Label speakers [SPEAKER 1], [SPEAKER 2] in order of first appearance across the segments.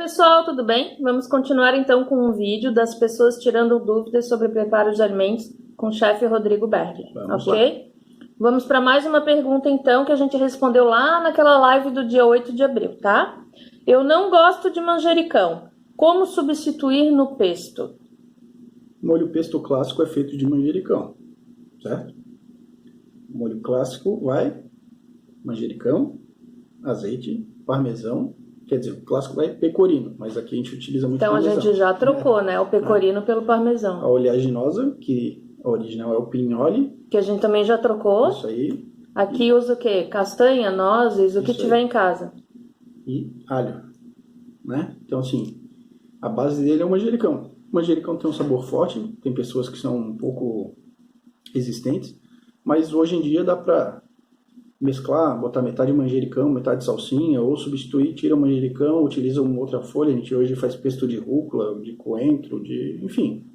[SPEAKER 1] Pessoal, tudo bem? Vamos continuar então com um vídeo das pessoas tirando dúvidas sobre preparo de alimentos com o chefe Rodrigo Berger, ok? Vamos para mais uma pergunta então que a gente respondeu lá naquela live do dia 8 de abril, tá? Eu não gosto de manjericão. Como substituir no pesto?
[SPEAKER 2] O molho pesto clássico é feito de manjericão, certo? O molho clássico vai manjericão, azeite, parmesão. Quer dizer, o clássico vai pecorino, mas aqui a gente utiliza muito
[SPEAKER 1] Então
[SPEAKER 2] parmesão.
[SPEAKER 1] A gente já trocou, né? O pecorino pelo parmesão.
[SPEAKER 2] A oleaginosa, que a original é o pinhole.
[SPEAKER 1] Que a gente também já trocou.
[SPEAKER 2] Isso aí.
[SPEAKER 1] Aqui usa o quê? Castanha, nozes, o que tiver em casa.
[SPEAKER 2] E alho, né? Então, assim, a base dele é o manjericão. O manjericão tem um sabor forte, tem pessoas que são um pouco resistentes, mas hoje em dia dá pra mesclar, botar metade manjericão, metade salsinha, ou substituir, tira o manjericão, utiliza uma outra folha. A gente hoje faz pesto de rúcula, de coentro, enfim.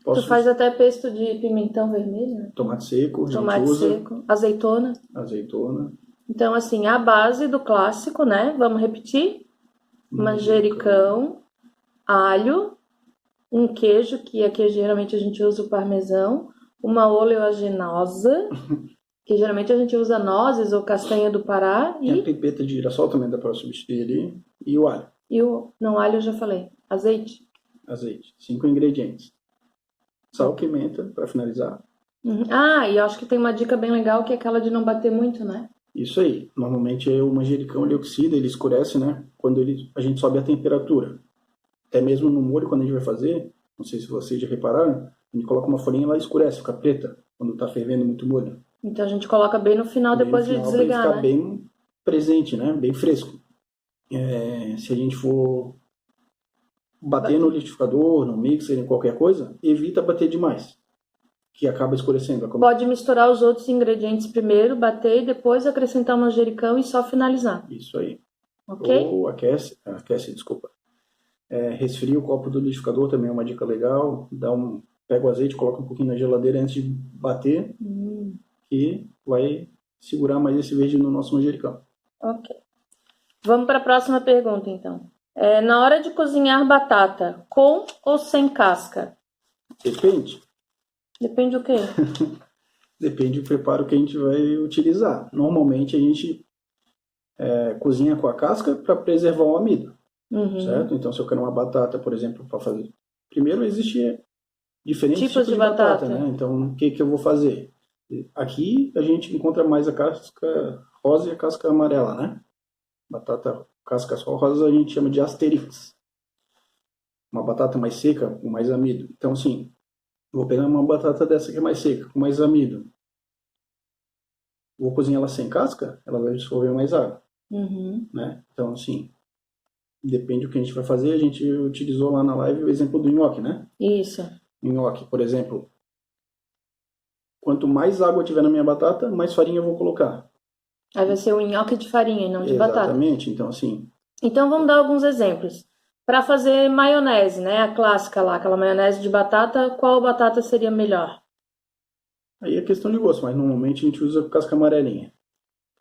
[SPEAKER 1] Tu faz até pesto de pimentão vermelho, né?
[SPEAKER 2] Tomate seco,
[SPEAKER 1] tomate seco, azeitona.
[SPEAKER 2] Azeitona.
[SPEAKER 1] Então, assim, a base do clássico, né? Vamos repetir? Manjericão, alho, um queijo, que aqui geralmente a gente usa o parmesão, uma oleaginosa, que geralmente a gente usa nozes ou castanha do Pará.
[SPEAKER 2] E a pipeta de girassol também dá para substituir ali. E o alho.
[SPEAKER 1] Não, alho eu já falei. Azeite.
[SPEAKER 2] 5 ingredientes. Sal, pimenta, para finalizar.
[SPEAKER 1] Ah, e eu acho que tem uma dica bem legal, que é aquela de não bater muito, né?
[SPEAKER 2] Isso aí. Normalmente o manjericão ele oxida, ele escurece, né? Quando a gente sobe a temperatura. Até mesmo no molho, quando a gente vai fazer, não sei se vocês já repararam, a gente coloca uma folhinha lá e escurece, fica preta, quando tá fervendo muito molho.
[SPEAKER 1] Então a gente coloca bem no final, depois de desligar,
[SPEAKER 2] ficar
[SPEAKER 1] né?
[SPEAKER 2] Bem presente, né? Bem fresco. Se a gente for bater no liquidificador, no mixer, em qualquer coisa, evita bater demais, que acaba escurecendo.
[SPEAKER 1] Pode misturar os outros ingredientes primeiro, bater e depois acrescentar o manjericão e só finalizar.
[SPEAKER 2] Isso aí.
[SPEAKER 1] Ok?
[SPEAKER 2] Ou aquece, desculpa. Resfria o copo do liquidificador, também é uma dica legal. Pega o azeite, coloca um pouquinho na geladeira antes de bater, que vai segurar mais esse verde no nosso manjericão.
[SPEAKER 1] Ok. Vamos para a próxima pergunta, então. Na hora de cozinhar batata, com ou sem casca?
[SPEAKER 2] Depende.
[SPEAKER 1] Depende o quê?
[SPEAKER 2] Depende do preparo que a gente vai utilizar. Normalmente a gente cozinha com a casca para preservar o amido. Certo? Então, se eu quero uma batata, por exemplo, para fazer... Primeiro, existe diferentes tipos de batata, né? Então, o que eu vou fazer? Aqui, a gente encontra mais a casca rosa e a casca amarela, né? Batata casca só rosa a gente chama de asterix. Uma batata mais seca, com mais amido. Então, assim, eu vou pegar uma batata dessa que é mais seca, com mais amido. Vou cozinhar ela sem casca, ela vai dissolver mais água. Né? Então, assim... Depende do que a gente vai fazer. A gente utilizou lá na live o exemplo do nhoque, né?
[SPEAKER 1] Isso.
[SPEAKER 2] Nhoque, por exemplo. Quanto mais água tiver na minha batata, mais farinha eu vou colocar.
[SPEAKER 1] Aí vai ser um nhoque de farinha e não de batata.
[SPEAKER 2] Exatamente. Então, assim...
[SPEAKER 1] Então, vamos dar alguns exemplos. Para fazer maionese, né? A clássica lá, aquela maionese de batata, qual batata seria melhor?
[SPEAKER 2] Aí é questão de gosto, mas normalmente a gente usa casca amarelinha.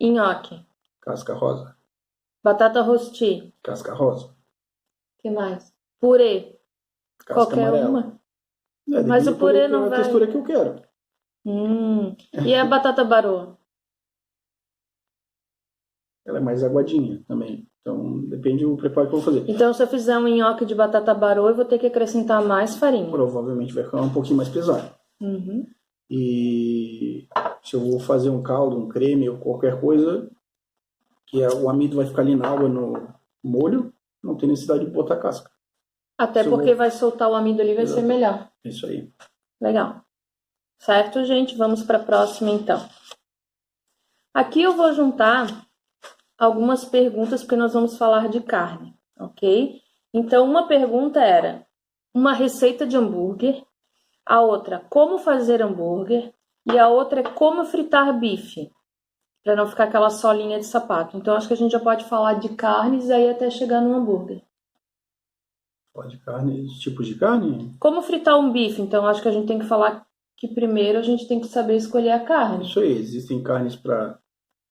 [SPEAKER 1] Nhoque.
[SPEAKER 2] Casca rosa.
[SPEAKER 1] Batata rosti.
[SPEAKER 2] Casca rosa.
[SPEAKER 1] O que mais? Purê.
[SPEAKER 2] Casca
[SPEAKER 1] Qualquer
[SPEAKER 2] amarela.
[SPEAKER 1] uma? Mas o purê não vai...
[SPEAKER 2] a textura que eu quero.
[SPEAKER 1] E a batata baroa?
[SPEAKER 2] Ela é mais aguadinha também. Então, depende do preparo que eu vou fazer.
[SPEAKER 1] Então, se eu fizer um nhoque de batata baroa, eu vou ter que acrescentar mais farinha.
[SPEAKER 2] Provavelmente vai ficar um pouquinho mais pesado. E se eu vou fazer um caldo, um creme ou qualquer coisa... que o amido vai ficar ali na água, no molho, não tem necessidade de botar casca.
[SPEAKER 1] Até porque vai soltar o amido ali, vai ser melhor.
[SPEAKER 2] Isso aí.
[SPEAKER 1] Legal. Certo, gente? Vamos para a próxima, então. Aqui eu vou juntar algumas perguntas, porque nós vamos falar de carne, ok? Então, uma pergunta era uma receita de hambúrguer, a outra, como fazer hambúrguer, e a outra é como fritar bife. Para não ficar aquela solinha de sapato. Então, acho que a gente já pode falar de carnes e aí até chegar no hambúrguer.
[SPEAKER 2] Pode carne, tipos de carne?
[SPEAKER 1] Como fritar um bife? Então, acho que a gente tem que falar que primeiro a gente tem que saber escolher a carne.
[SPEAKER 2] Isso aí, existem carnes para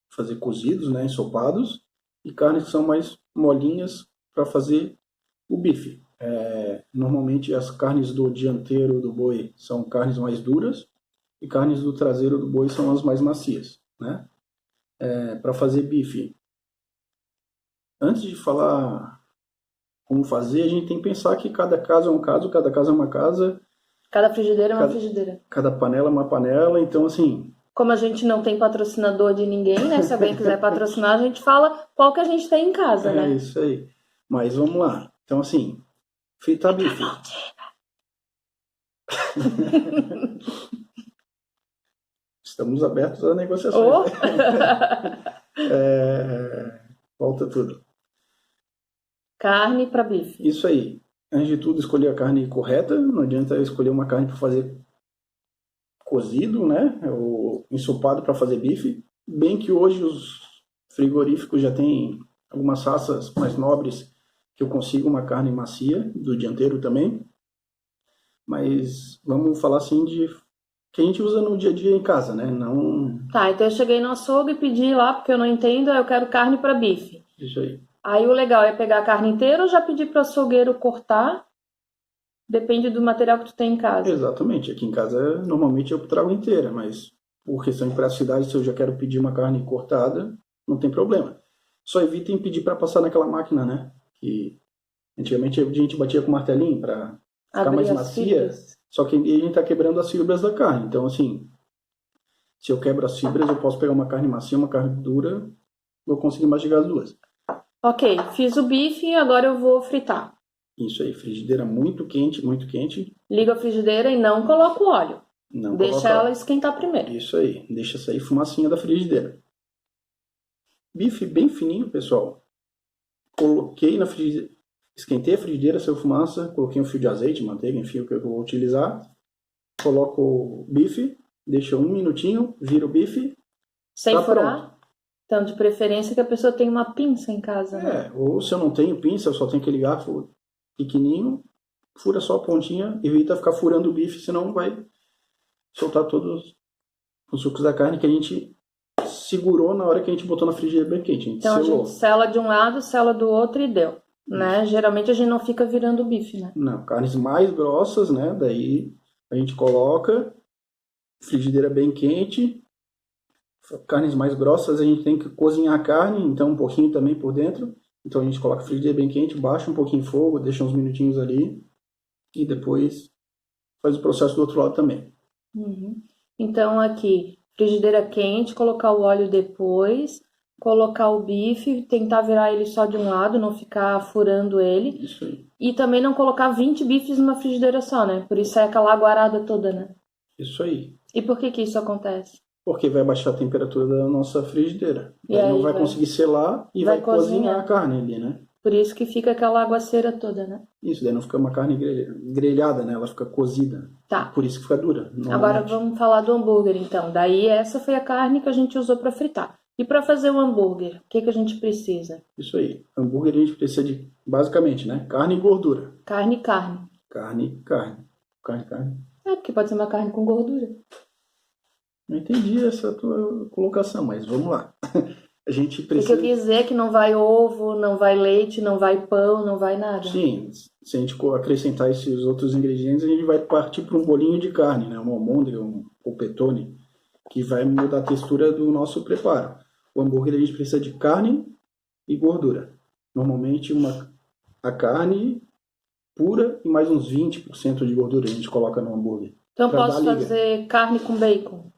[SPEAKER 2] fazer cozidos, né, ensopados, e carnes que são mais molinhas para fazer O bife. Normalmente as carnes do dianteiro do boi são carnes mais duras e carnes do traseiro do boi são as mais macias, né? Para fazer bife, antes de falar como fazer, a gente tem que pensar que cada caso é um caso, cada casa é uma casa.
[SPEAKER 1] Cada frigideira é uma frigideira.
[SPEAKER 2] Cada panela é uma panela, então assim...
[SPEAKER 1] Como a gente não tem patrocinador de ninguém, né? Se alguém quiser patrocinar, a gente fala qual que a gente tem em casa, né?
[SPEAKER 2] É isso aí. Mas vamos lá. Então assim, fritar bife. Estamos abertos a negociações. Volta tudo.
[SPEAKER 1] Carne para bife.
[SPEAKER 2] Isso aí. Antes de tudo, escolher a carne correta. Não adianta eu escolher uma carne para fazer cozido, né? Ou ensopado para fazer bife. Bem que hoje os frigoríficos já têm algumas raças mais nobres que eu consigo uma carne macia, do dianteiro também. Mas vamos falar assim de que a gente usa no dia a dia em casa, né? Não...
[SPEAKER 1] Tá, então eu cheguei no açougue e pedi lá, porque eu não entendo, eu quero carne para bife.
[SPEAKER 2] Isso aí.
[SPEAKER 1] Aí o legal é pegar a carne inteira ou já pedir para o açougueiro cortar? Depende do material que tu tem em casa.
[SPEAKER 2] Exatamente. Aqui em casa, normalmente eu trago inteira, mas por questão de praticidade, se eu já quero pedir uma carne cortada, não tem problema. Só evitem pedir para passar naquela máquina, né? Que antigamente a gente batia com martelinho para ficar mais macia. Fibras. Só que a gente está quebrando as fibras da carne. Então, assim, se eu quebro as fibras, eu posso pegar uma carne macia, uma carne dura, vou conseguir mastigar as duas.
[SPEAKER 1] Ok, fiz o bife e agora eu vou fritar.
[SPEAKER 2] Isso aí, frigideira muito quente, muito quente.
[SPEAKER 1] Liga a frigideira e não coloca o óleo.
[SPEAKER 2] Não
[SPEAKER 1] deixa ela esquentar primeiro.
[SPEAKER 2] Isso aí, deixa sair fumacinha da frigideira. Bife bem fininho, pessoal. Coloquei na frigideira, esquentei a frigideira, saiu fumaça, coloquei um fio de azeite, manteiga, enfim, o que eu vou utilizar. Coloco o bife, deixa 1 minutinho, vira o bife.
[SPEAKER 1] Sem
[SPEAKER 2] tá
[SPEAKER 1] furar?
[SPEAKER 2] Pronto.
[SPEAKER 1] Então, de preferência que a pessoa tenha uma pinça em casa, né?
[SPEAKER 2] Ou se eu não tenho pinça, eu só tenho aquele garfo pequenininho, fura só a pontinha, evita ficar furando o bife, senão vai soltar todos os sucos da carne que a gente segurou na hora que a gente botou na frigideira bem quente.
[SPEAKER 1] Então selou. A gente sela de um lado, sela do outro e deu, né? Geralmente a gente não fica virando o bife, né?
[SPEAKER 2] Não, carnes mais grossas, né? Daí a gente coloca, frigideira bem quente. Carnes mais grossas a gente tem que cozinhar a carne, então um pouquinho também por dentro. Então a gente coloca a frigideira bem quente, baixa um pouquinho o fogo, deixa uns minutinhos ali e depois faz o processo do outro lado também.
[SPEAKER 1] Uhum. Então aqui, frigideira quente, colocar o óleo depois, colocar o bife, tentar virar ele só de um lado, não ficar furando ele.
[SPEAKER 2] Isso aí.
[SPEAKER 1] E também não colocar 20 bifes numa frigideira só, né? Por isso é aquela aguarada toda, né?
[SPEAKER 2] Isso aí.
[SPEAKER 1] E por que isso acontece?
[SPEAKER 2] Porque vai baixar a temperatura da nossa frigideira. E aí não vai conseguir selar e vai cozinhar a carne ali, né?
[SPEAKER 1] Por isso que fica aquela aguaceira toda, né?
[SPEAKER 2] Isso, daí não fica uma carne grelhada, né? Ela fica cozida.
[SPEAKER 1] Tá.
[SPEAKER 2] Por isso que fica dura.
[SPEAKER 1] Agora vamos falar do hambúrguer, então. Daí essa foi a carne que a gente usou para fritar. E para fazer o hambúrguer, o que a gente precisa?
[SPEAKER 2] Isso aí. Hambúrguer a gente precisa de, basicamente, né? Carne e gordura.
[SPEAKER 1] Carne e carne.
[SPEAKER 2] Carne.
[SPEAKER 1] Porque pode ser uma carne com gordura.
[SPEAKER 2] Não entendi essa tua colocação, mas vamos lá. A gente precisa...
[SPEAKER 1] O que eu quis dizer é que não vai ovo, não vai leite, não vai pão, não vai nada.
[SPEAKER 2] Sim, se a gente acrescentar esses outros ingredientes, a gente vai partir para um bolinho de carne, né? Uma almôndega, um polpettone, que vai mudar a textura do nosso preparo. O hambúrguer a gente precisa de carne e gordura. Normalmente a carne pura e mais uns 20% de gordura a gente coloca no hambúrguer.
[SPEAKER 1] Então posso fazer carne com bacon?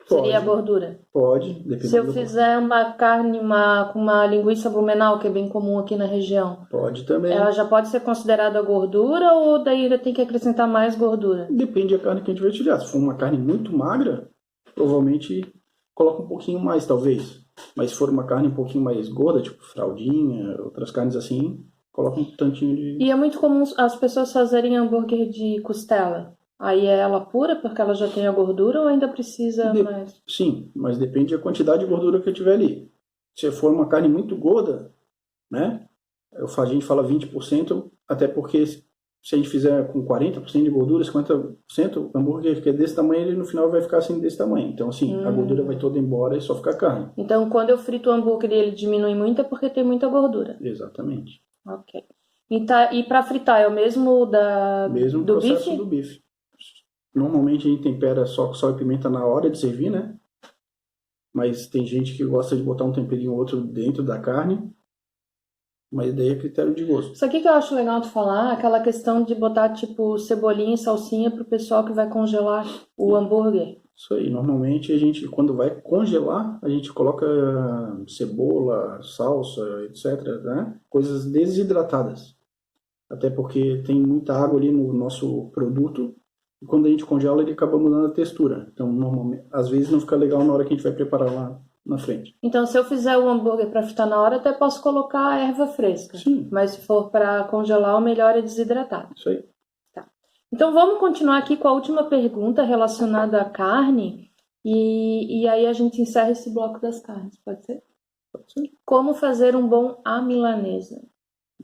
[SPEAKER 1] Seria a gordura?
[SPEAKER 2] Pode, dependendo.
[SPEAKER 1] Se eu fizer uma carne com uma linguiça blumenau, que é bem comum aqui na região.
[SPEAKER 2] Pode também.
[SPEAKER 1] Ela já pode ser considerada gordura ou daí ainda tem que acrescentar mais gordura?
[SPEAKER 2] Depende da carne que a gente vai utilizar. Se for uma carne muito magra, provavelmente coloca um pouquinho mais, talvez. Mas se for uma carne um pouquinho mais gorda, tipo fraldinha, outras carnes assim, coloca um tantinho de...
[SPEAKER 1] E é muito comum as pessoas fazerem hambúrguer de costela. Aí é ela pura porque ela já tem a gordura ou ainda precisa mais?
[SPEAKER 2] Sim, mas depende da quantidade de gordura que eu tiver ali. Se for uma carne muito gorda, né? A gente fala 20%, até porque se a gente fizer com 40% de gordura, 50%, o hambúrguer que é desse tamanho, ele no final vai ficar assim desse tamanho. Então, assim, a gordura vai toda embora e só fica carne.
[SPEAKER 1] Então, quando eu frito o hambúrguer e ele diminui muito, é porque tem muita gordura.
[SPEAKER 2] Exatamente.
[SPEAKER 1] Ok. E para fritar é o mesmo
[SPEAKER 2] Mesmo
[SPEAKER 1] do
[SPEAKER 2] processo
[SPEAKER 1] bife?
[SPEAKER 2] do bife. Normalmente a gente tempera só com sal e pimenta na hora de servir, né? Mas tem gente que gosta de botar um temperinho ou outro dentro da carne. Mas daí é critério de gosto.
[SPEAKER 1] Isso aqui que eu acho legal de falar, aquela questão de botar tipo cebolinha e salsinha pro pessoal que vai congelar o hambúrguer.
[SPEAKER 2] Isso aí, normalmente a gente, quando vai congelar, a gente coloca cebola, salsa, etc, né? Coisas desidratadas. Até porque tem muita água ali no nosso produto, e quando a gente congela ele acaba mudando a textura. Então, normalmente, às vezes não fica legal na hora que a gente vai preparar lá na frente.
[SPEAKER 1] Então, se eu fizer o hambúrguer para fritar na hora, até posso colocar erva fresca.
[SPEAKER 2] Sim.
[SPEAKER 1] Mas se for para congelar, o melhor é desidratado.
[SPEAKER 2] Isso aí.
[SPEAKER 1] Tá. Então, vamos continuar aqui com a última pergunta relacionada à carne. E aí a gente encerra esse bloco das carnes, pode ser?
[SPEAKER 2] Pode ser.
[SPEAKER 1] Como fazer um bom à milanesa?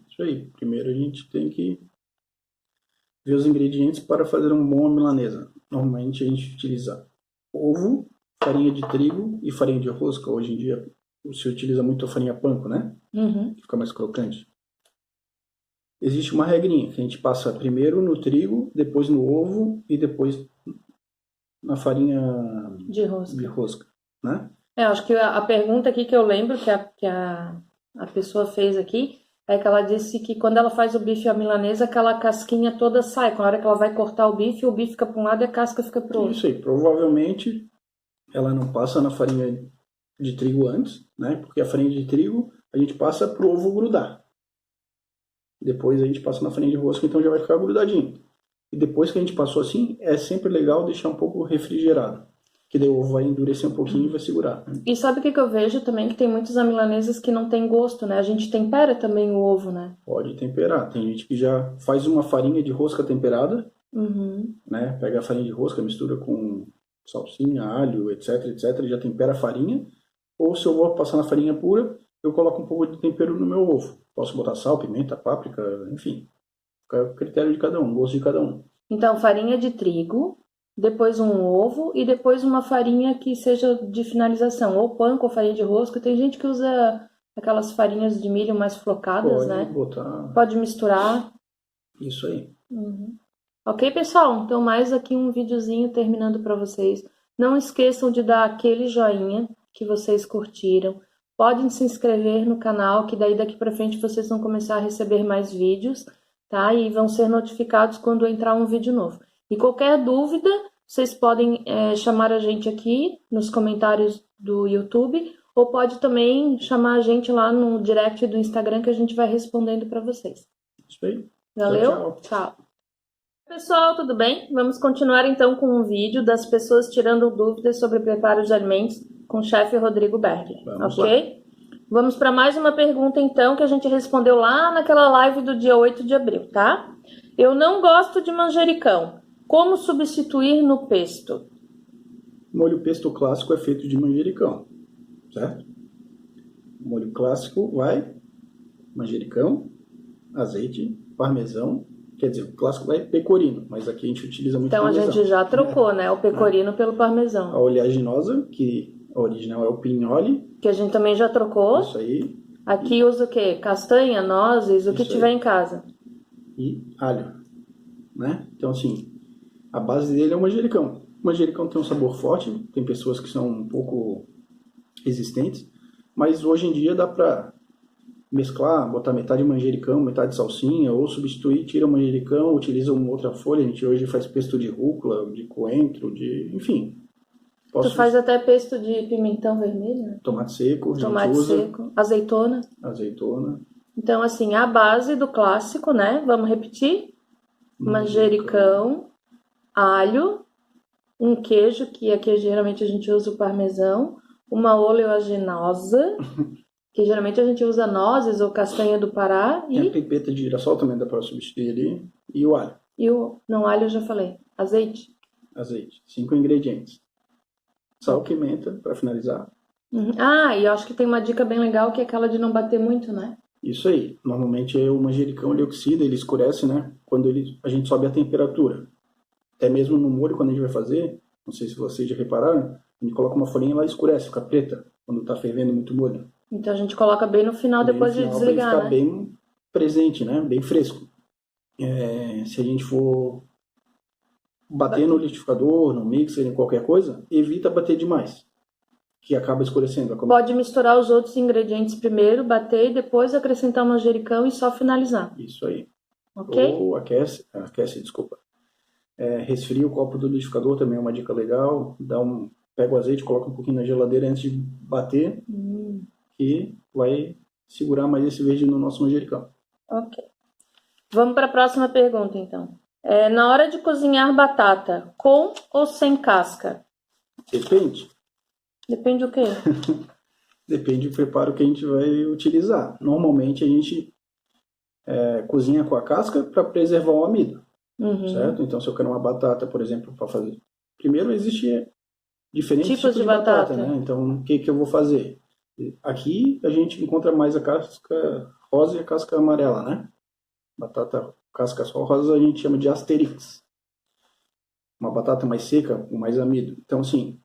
[SPEAKER 2] Isso aí. Primeiro a gente tem que ver os ingredientes para fazer um bom à milanesa. Normalmente a gente utiliza ovo, farinha de trigo e farinha de rosca. Hoje em dia se utiliza muito a farinha panko, né?
[SPEAKER 1] Uhum.
[SPEAKER 2] Fica mais crocante. Existe uma regrinha, que a gente passa primeiro no trigo, depois no ovo e depois na farinha
[SPEAKER 1] De rosca.
[SPEAKER 2] Né?
[SPEAKER 1] Acho que a pergunta aqui que eu lembro que a pessoa fez aqui é que ela disse que quando ela faz o bife à milanesa, aquela casquinha toda sai. Com a hora que ela vai cortar o bife fica para um lado e a casca fica para o outro.
[SPEAKER 2] Isso aí, provavelmente ela não passa na farinha de trigo antes, né? Porque a farinha de trigo a gente passa pro ovo grudar. Depois a gente passa na farinha de rosca, então já vai ficar grudadinho. E depois que a gente passou assim, é sempre legal deixar um pouco refrigerado. Que daí o ovo vai endurecer um pouquinho e vai segurar.
[SPEAKER 1] E sabe o que eu vejo também? Que tem muitas milanesas que não tem gosto, né? A gente tempera também o ovo, né?
[SPEAKER 2] Pode temperar. Tem gente que já faz uma farinha de rosca temperada, né? Pega a farinha de rosca, mistura com salsinha, alho, etc, etc, e já tempera a farinha. Ou se eu vou passar na farinha pura, eu coloco um pouco de tempero no meu ovo. Posso botar sal, pimenta, páprica, enfim. Fica a critério de cada um, gosto de cada um.
[SPEAKER 1] Então, farinha de trigo, depois um ovo e depois uma farinha que seja de finalização, ou panko ou farinha de rosca. Tem gente que usa aquelas farinhas de milho mais flocadas, né? Pode misturar.
[SPEAKER 2] Isso aí.
[SPEAKER 1] Ok, pessoal? Então, mais aqui um videozinho terminando para vocês. Não esqueçam de dar aquele joinha que vocês curtiram. Podem se inscrever no canal, que daí daqui para frente vocês vão começar a receber mais vídeos, tá? E vão ser notificados quando entrar um vídeo novo. E qualquer dúvida, vocês podem chamar a gente aqui nos comentários do YouTube, ou pode também chamar a gente lá no direct do Instagram que a gente vai respondendo para vocês.
[SPEAKER 2] Isso aí.
[SPEAKER 1] Valeu? Tchau. Pessoal, tudo bem? Vamos continuar então com um vídeo das pessoas tirando dúvidas sobre preparo de alimentos com o chefe Rodrigo Bergler, ok? Vamos para mais uma pergunta então que a gente respondeu lá naquela live do dia 8 de abril, tá? Eu não gosto de manjericão. Como substituir no pesto?
[SPEAKER 2] O molho pesto clássico é feito de manjericão, certo? O molho clássico vai manjericão, azeite, parmesão. Quer dizer, o clássico vai pecorino, mas aqui a gente utiliza muito parmesão.
[SPEAKER 1] Então a gente já trocou, né? O pecorino pelo parmesão.
[SPEAKER 2] A oleaginosa, que a original é o pinhole.
[SPEAKER 1] Que a gente também já trocou.
[SPEAKER 2] Isso aí.
[SPEAKER 1] Aqui usa o quê? Castanha, nozes, o que tiver em casa.
[SPEAKER 2] E alho, né? Então, assim, a base dele é o manjericão. O manjericão tem um sabor forte, tem pessoas que são um pouco resistentes, mas hoje em dia dá pra mesclar, botar metade manjericão, metade salsinha, ou substituir, tira o manjericão, utiliza uma outra folha. A gente hoje faz pesto de rúcula, de coentro, enfim.
[SPEAKER 1] Tu faz até pesto de pimentão vermelho, né?
[SPEAKER 2] Tomate seco,
[SPEAKER 1] seco, azeitona. Então, assim, a base do clássico, né? Vamos repetir? Manjericão, alho, um queijo, que aqui geralmente a gente usa o parmesão, uma oleaginosa, que geralmente a gente usa nozes ou castanha do Pará.
[SPEAKER 2] E a pipeta de girassol também dá para substituir ali. E o alho.
[SPEAKER 1] Não, alho eu já falei. Azeite.
[SPEAKER 2] 5 ingredientes. Sal, pimenta, para finalizar.
[SPEAKER 1] E eu acho que tem uma dica bem legal, que é aquela de não bater muito, né?
[SPEAKER 2] Isso aí. Normalmente o manjericão ele oxida, ele escurece, né? Quando a gente sobe a temperatura. Até mesmo no molho, quando a gente vai fazer, não sei se vocês já repararam, a gente coloca uma folhinha e ela escurece, fica preta, quando tá fervendo muito molho.
[SPEAKER 1] Então a gente coloca bem no final, depois de desligar,
[SPEAKER 2] né? Bem presente, né? Bem fresco. Se a gente for bater no liquidificador, no mixer, em qualquer coisa, evita bater demais, que acaba escurecendo.
[SPEAKER 1] Pode misturar os outros ingredientes primeiro, bater e depois acrescentar o manjericão e só finalizar.
[SPEAKER 2] Isso aí.
[SPEAKER 1] Ok?
[SPEAKER 2] Ou aquece, desculpa. Resfria o copo do liquidificador, também é uma dica legal. Pega o azeite, coloca um pouquinho na geladeira antes de bater, que vai segurar mais esse verde no nosso manjericão.
[SPEAKER 1] Ok. Vamos para a próxima pergunta, então. Na hora de cozinhar batata, com ou sem casca?
[SPEAKER 2] Depende.
[SPEAKER 1] Depende do quê?
[SPEAKER 2] Depende do preparo que a gente vai utilizar. Normalmente a gente cozinha com a casca para preservar o amido, certo? Então, se eu quero uma batata, por exemplo, para fazer... Primeiro, existe diferentes tipos de batata, né? Então, o que eu vou fazer? Aqui a gente encontra mais a casca rosa e a casca amarela, né? Batata casca só rosa a gente chama de asterix. Uma batata mais seca, com mais amido. Então, assim,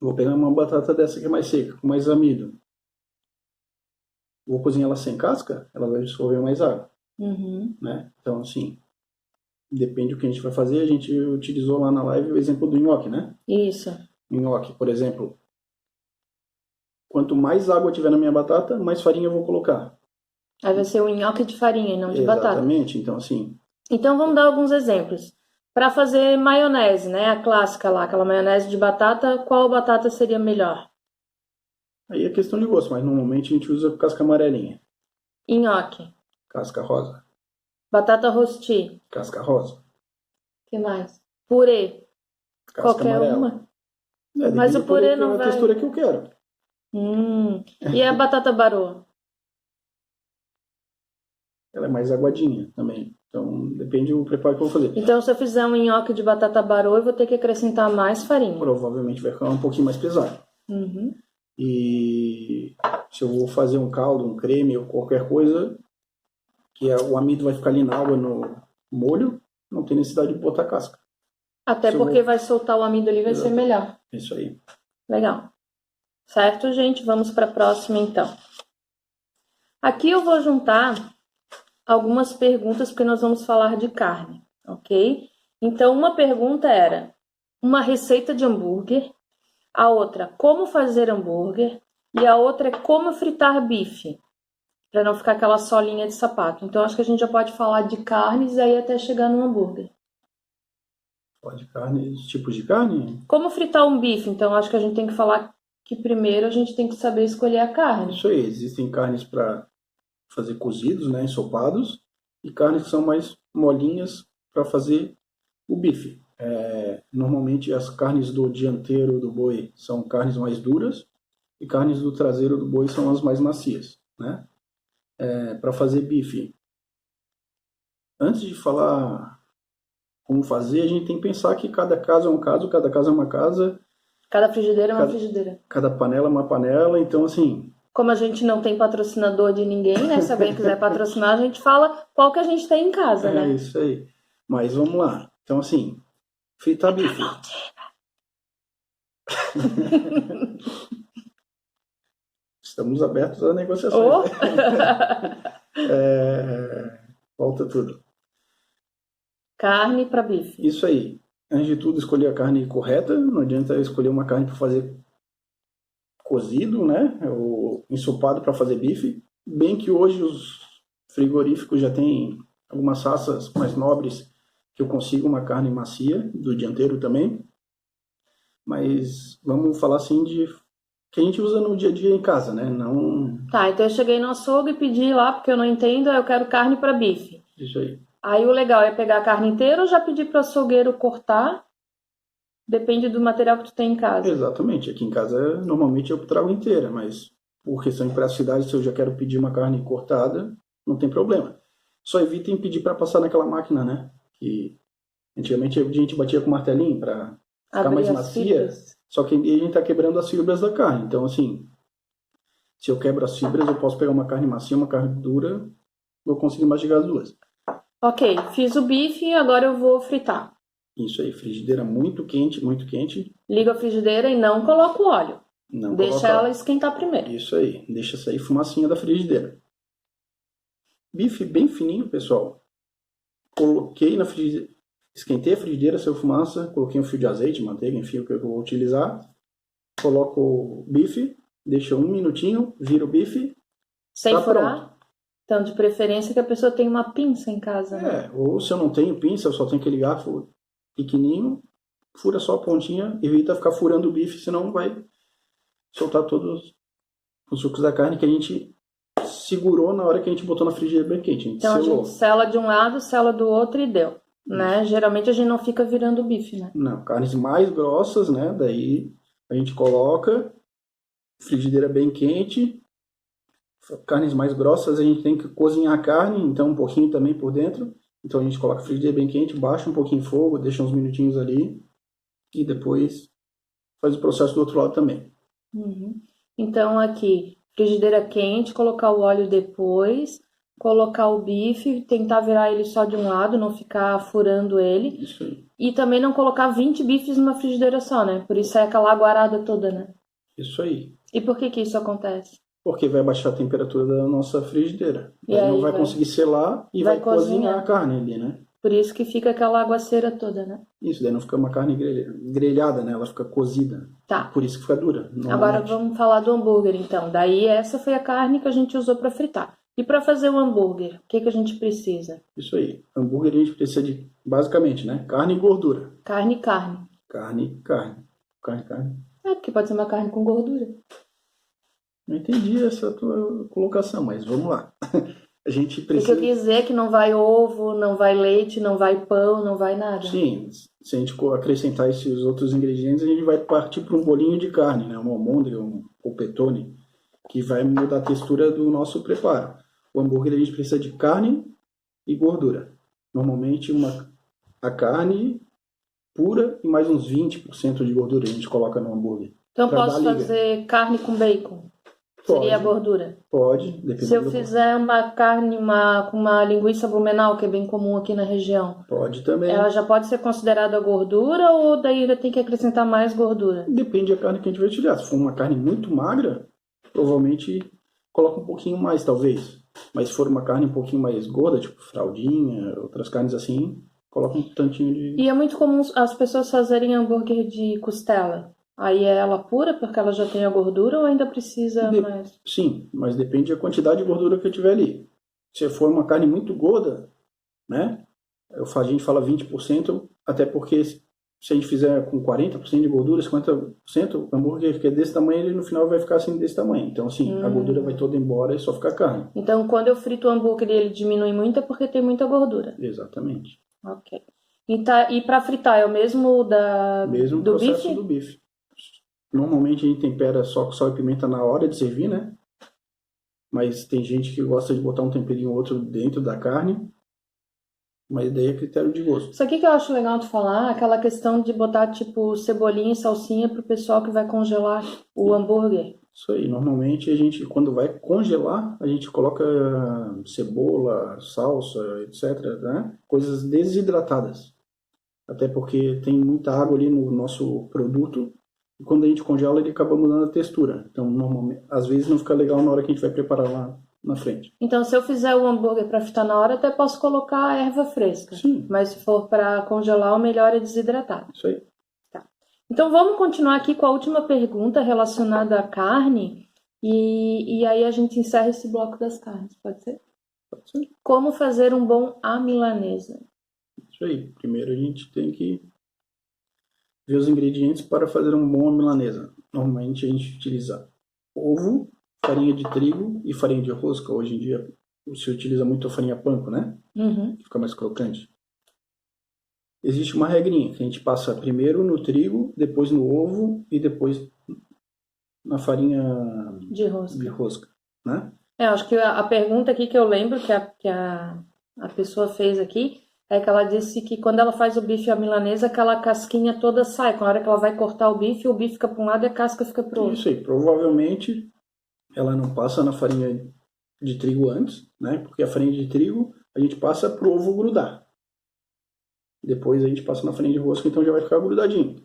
[SPEAKER 2] vou pegar uma batata dessa que é mais seca, com mais amido. Vou cozinhar ela sem casca, ela vai absorver mais água. Né? Então, assim, depende do que a gente vai fazer. A gente utilizou lá na live o exemplo do nhoque, né?
[SPEAKER 1] Isso.
[SPEAKER 2] Nhoque, por exemplo. Quanto mais água tiver na minha batata, mais farinha eu vou colocar.
[SPEAKER 1] Aí vai ser o nhoque de farinha e não de batata.
[SPEAKER 2] Exatamente, então assim...
[SPEAKER 1] Então vamos dar alguns exemplos. Para fazer maionese, né? A clássica lá, aquela maionese de batata, qual batata seria melhor?
[SPEAKER 2] Aí é questão de gosto, mas normalmente a gente usa casca amarelinha.
[SPEAKER 1] Nhoque.
[SPEAKER 2] Casca rosa.
[SPEAKER 1] Batata rosti.
[SPEAKER 2] Casca rosa.
[SPEAKER 1] O que mais? Purê.
[SPEAKER 2] Casca
[SPEAKER 1] Qualquer
[SPEAKER 2] amarela.
[SPEAKER 1] uma. Mas o purê não vai...
[SPEAKER 2] a textura que eu quero.
[SPEAKER 1] E a batata baroa?
[SPEAKER 2] Ela é mais aguadinha também. Então, depende do preparo que eu vou fazer.
[SPEAKER 1] Então, se eu fizer um nhoque de batata baroa, eu vou ter que acrescentar mais farinha.
[SPEAKER 2] Provavelmente vai ficar um pouquinho mais pesado. E se eu vou fazer um caldo, um creme ou qualquer coisa, que o amido vai ficar ali na água, no molho, não tem necessidade de botar casca.
[SPEAKER 1] Até porque vai soltar o amido ali, vai ser melhor.
[SPEAKER 2] Isso aí.
[SPEAKER 1] Legal. Certo, gente? Vamos para a próxima, então. Aqui eu vou juntar algumas perguntas, porque nós vamos falar de carne, ok? Então, uma pergunta era uma receita de hambúrguer, a outra, como fazer hambúrguer, e a outra é como fritar bife, para não ficar aquela solinha de sapato. Então, acho que a gente já pode falar de carnes e aí até chegar no hambúrguer.
[SPEAKER 2] Pode carne, tipos de carne?
[SPEAKER 1] Como fritar um bife? Então, acho que a gente tem que falar que primeiro a gente tem que saber escolher a carne.
[SPEAKER 2] Isso aí, existem carnes para fazer cozidos, né, ensopados, e carnes que são mais molinhas para fazer o bife. Normalmente as carnes do dianteiro do boi são carnes mais duras e carnes do traseiro do boi são as mais macias, né? Para fazer bife, antes de falar como fazer, a gente tem que pensar que cada caso é um caso, cada casa é uma casa,
[SPEAKER 1] cada frigideira é uma frigideira,
[SPEAKER 2] cada panela é uma panela. Então, assim,
[SPEAKER 1] como a gente não tem patrocinador de ninguém, né? Se alguém quiser patrocinar, a gente fala qual que a gente tem em casa, né?
[SPEAKER 2] É isso aí. Mas vamos lá. Então, assim, fritar bife. Estamos abertos a negociações. Volta tudo.
[SPEAKER 1] Carne para bife.
[SPEAKER 2] Isso aí. Antes de tudo, escolher a carne correta. Não adianta escolher uma carne para fazer cozido, né? Ou ensopado para fazer bife. Bem que hoje os frigoríficos já têm algumas raças mais nobres que eu consigo uma carne macia, do dianteiro também. Mas vamos falar assim de que a gente usa no dia a dia em casa, né? Não...
[SPEAKER 1] Tá, então eu cheguei no açougue e pedi lá, porque eu não entendo, eu quero carne para bife.
[SPEAKER 2] Isso aí.
[SPEAKER 1] Aí o legal é pegar a carne inteira ou já pedir para o açougueiro cortar? Depende do material que tu tem em casa.
[SPEAKER 2] Exatamente. Aqui em casa, normalmente eu trago inteira, mas por questão de praticidade, se eu já quero pedir uma carne cortada, não tem problema. Só evitem pedir para passar naquela máquina, né? Que antigamente a gente batia com martelinho para ficar mais macia. Fibras. Só que a gente está quebrando as fibras da carne. Então, assim, se eu quebro as fibras, eu posso pegar uma carne macia, uma carne dura, vou conseguir mastigar as duas.
[SPEAKER 1] Ok, fiz o bife e agora eu vou fritar.
[SPEAKER 2] Isso aí, frigideira muito quente, muito quente.
[SPEAKER 1] Liga a frigideira e não coloca o óleo.
[SPEAKER 2] Não
[SPEAKER 1] deixa ela esquentar primeiro.
[SPEAKER 2] Isso aí, deixa sair fumacinha da frigideira. bife bem fininho, pessoal. Coloquei na frigideira, esquentei a frigideira, saiu fumaça, coloquei um fio de azeite, manteiga, enfim, o que eu vou utilizar. Coloco o bife, deixo 1 minutinho, viro o bife.
[SPEAKER 1] Sem
[SPEAKER 2] tá
[SPEAKER 1] furar?
[SPEAKER 2] Pronto.
[SPEAKER 1] Então, de preferência que a pessoa tenha uma pinça em casa, né?
[SPEAKER 2] Ou se eu não tenho pinça, eu só tenho aquele garfo pequenininho, fura só a pontinha, evita ficar furando o bife, senão vai soltar todos os sucos da carne que a gente segurou na hora que a gente botou na frigideira bem quente.
[SPEAKER 1] Então a gente sela de um lado, sela do outro e deu, né? Geralmente a gente não fica virando o bife, né?
[SPEAKER 2] Não, carnes mais grossas, né? Daí a gente coloca, frigideira bem quente. Carnes mais grossas a gente tem que cozinhar a carne, então um pouquinho também por dentro. Então a gente coloca a frigideira bem quente, baixa um pouquinho o fogo, deixa uns minutinhos ali e depois faz o processo do outro lado também.
[SPEAKER 1] Uhum. Então aqui, frigideira quente, colocar o óleo depois, colocar o bife, tentar virar ele só de um lado, não ficar furando ele.
[SPEAKER 2] Isso aí.
[SPEAKER 1] E também não colocar 20 bifes numa frigideira só, né? Por isso é aquela aguarada toda, né?
[SPEAKER 2] Isso aí.
[SPEAKER 1] E por que isso acontece?
[SPEAKER 2] Porque vai baixar a temperatura da nossa frigideira.
[SPEAKER 1] E aí
[SPEAKER 2] não vai conseguir selar e vai cozinhar a carne ali, né?
[SPEAKER 1] Por isso que fica aquela aguaceira toda, né?
[SPEAKER 2] Isso, daí não fica uma carne grelhada, né? Ela fica cozida.
[SPEAKER 1] Tá.
[SPEAKER 2] Por isso que fica dura.
[SPEAKER 1] Agora vamos falar do hambúrguer, então. Daí essa foi a carne que a gente usou para fritar. E para fazer o hambúrguer, o que a gente precisa?
[SPEAKER 2] Isso aí. Hambúrguer a gente precisa de, basicamente, né? Carne e gordura.
[SPEAKER 1] Carne e carne.
[SPEAKER 2] Carne.
[SPEAKER 1] É, porque pode ser uma carne com gordura.
[SPEAKER 2] Não entendi essa tua colocação, mas vamos lá. A gente precisa...
[SPEAKER 1] O que eu quis dizer é que não vai ovo, não vai leite, não vai pão, não vai nada.
[SPEAKER 2] Sim, se a gente acrescentar esses outros ingredientes, a gente vai partir para um bolinho de carne, né? Uma almôndega, um polpettone, que vai mudar a textura do nosso preparo. O hambúrguer a gente precisa de carne e gordura. Normalmente a carne pura e mais uns 20% de gordura a gente coloca no hambúrguer.
[SPEAKER 1] Então posso fazer carne com bacon? Seria a gordura?
[SPEAKER 2] Pode, dependendo.
[SPEAKER 1] Se eu fizer uma carne com uma linguiça blumenau, que é bem comum aqui na região.
[SPEAKER 2] Pode também.
[SPEAKER 1] Ela já pode ser considerada gordura ou daí ainda tem que acrescentar mais gordura?
[SPEAKER 2] Depende da carne que a gente vai utilizar. Se for uma carne muito magra, provavelmente coloca um pouquinho mais, talvez. Mas se for uma carne um pouquinho mais gorda, tipo fraldinha, outras carnes assim, coloca um tantinho de...
[SPEAKER 1] E é muito comum as pessoas fazerem hambúrguer de costela. Aí é ela pura porque ela já tem a gordura ou ainda precisa mais?
[SPEAKER 2] Sim, mas depende da quantidade de gordura que eu tiver ali. Se for uma carne muito gorda, né? A gente fala 20%, até porque se a gente fizer com 40% de gordura, 50%, o hambúrguer que é desse tamanho, ele no final vai ficar assim desse tamanho. Então, assim, a gordura vai toda embora e só fica carne.
[SPEAKER 1] Então, quando eu frito o hambúrguer e ele diminui muito, é porque tem muita gordura.
[SPEAKER 2] Exatamente.
[SPEAKER 1] Ok. E para fritar é o mesmo
[SPEAKER 2] mesmo
[SPEAKER 1] do
[SPEAKER 2] processo
[SPEAKER 1] bife?
[SPEAKER 2] do bife. Normalmente a gente tempera só com sal e pimenta na hora de servir, né? Mas tem gente que gosta de botar um temperinho ou outro dentro da carne. Mas daí é critério de gosto.
[SPEAKER 1] Isso aqui que eu acho legal de falar, aquela questão de botar tipo cebolinha e salsinha pro pessoal que vai congelar o hambúrguer.
[SPEAKER 2] Isso aí, normalmente a gente, quando vai congelar, a gente coloca cebola, salsa, etc, né? Coisas desidratadas. Até porque tem muita água ali no nosso produto. E quando a gente congela, ele acaba mudando a textura. Então, normalmente, às vezes não fica legal na hora que a gente vai preparar lá na frente.
[SPEAKER 1] Então, se eu fizer o hambúrguer para fritar na hora, até posso colocar erva fresca.
[SPEAKER 2] Sim.
[SPEAKER 1] Mas se for para congelar, o melhor é desidratado.
[SPEAKER 2] Isso aí.
[SPEAKER 1] Tá. Então, vamos continuar aqui com a última pergunta relacionada à carne. E aí a gente encerra esse bloco das carnes, pode ser?
[SPEAKER 2] Pode ser.
[SPEAKER 1] Como fazer um bom à milanesa?
[SPEAKER 2] Isso aí. Primeiro a gente tem que ver os ingredientes para fazer um bom à milanesa. Normalmente a gente utiliza ovo, farinha de trigo e farinha de rosca. Hoje em dia se utiliza muito a farinha panko, né?
[SPEAKER 1] Uhum.
[SPEAKER 2] Fica mais crocante. Existe uma regrinha que a gente passa primeiro no trigo, depois no ovo e depois na farinha
[SPEAKER 1] de rosca,
[SPEAKER 2] né?
[SPEAKER 1] Acho que a pergunta aqui que eu lembro que a pessoa fez aqui é que ela disse que quando ela faz o bife à milanesa, aquela casquinha toda sai. Com a hora que ela vai cortar o bife fica para um lado e a casca fica para o outro.
[SPEAKER 2] Isso aí, provavelmente ela não passa na farinha de trigo antes, né? Porque a farinha de trigo a gente passa pro ovo grudar. Depois a gente passa na farinha de rosca, então já vai ficar grudadinho.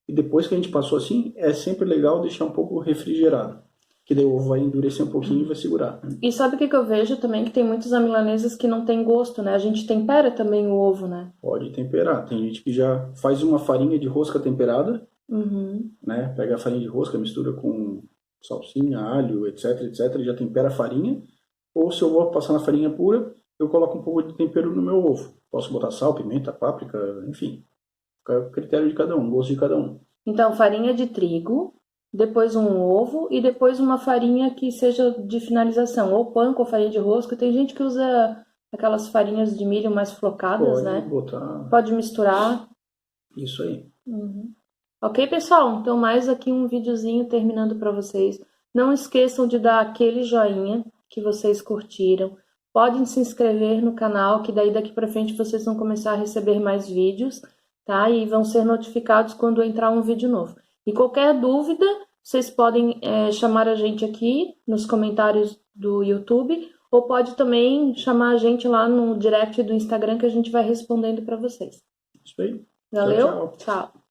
[SPEAKER 2] E depois que a gente passou assim, é sempre legal deixar um pouco refrigerado. que daí o ovo vai endurecer um pouquinho e vai segurar. Né?
[SPEAKER 1] E sabe o que eu vejo também? Que tem muitos milanesas que não tem gosto, né? A gente tempera também o ovo, né?
[SPEAKER 2] Pode temperar. Tem gente que já faz uma farinha de rosca temperada, né? Pega a farinha de rosca, mistura com salsinha, alho, etc, etc, e já tempera a farinha. Ou se eu vou passar na farinha pura, eu coloco um pouco de tempero no meu ovo. Posso botar sal, pimenta, páprica, enfim. Fica a critério de cada um, gosto de cada um.
[SPEAKER 1] Então, farinha de trigo, depois um ovo e depois uma farinha que seja de finalização, ou panko ou farinha de rosca. Tem gente que usa aquelas farinhas de milho mais flocadas,
[SPEAKER 2] Pode
[SPEAKER 1] né?
[SPEAKER 2] botar.
[SPEAKER 1] Pode misturar.
[SPEAKER 2] Isso aí.
[SPEAKER 1] Ok, pessoal? Então, mais aqui um videozinho terminando para vocês. Não esqueçam de dar aquele joinha que vocês curtiram. Podem se inscrever no canal, que daí daqui para frente vocês vão começar a receber mais vídeos, tá? E vão ser notificados quando entrar um vídeo novo. E qualquer dúvida, vocês podem chamar a gente aqui nos comentários do YouTube, ou pode também chamar a gente lá no direct do Instagram que a gente vai respondendo para vocês.
[SPEAKER 2] Isso aí.
[SPEAKER 1] Valeu?
[SPEAKER 2] Tchau, tchau.
[SPEAKER 1] Tchau.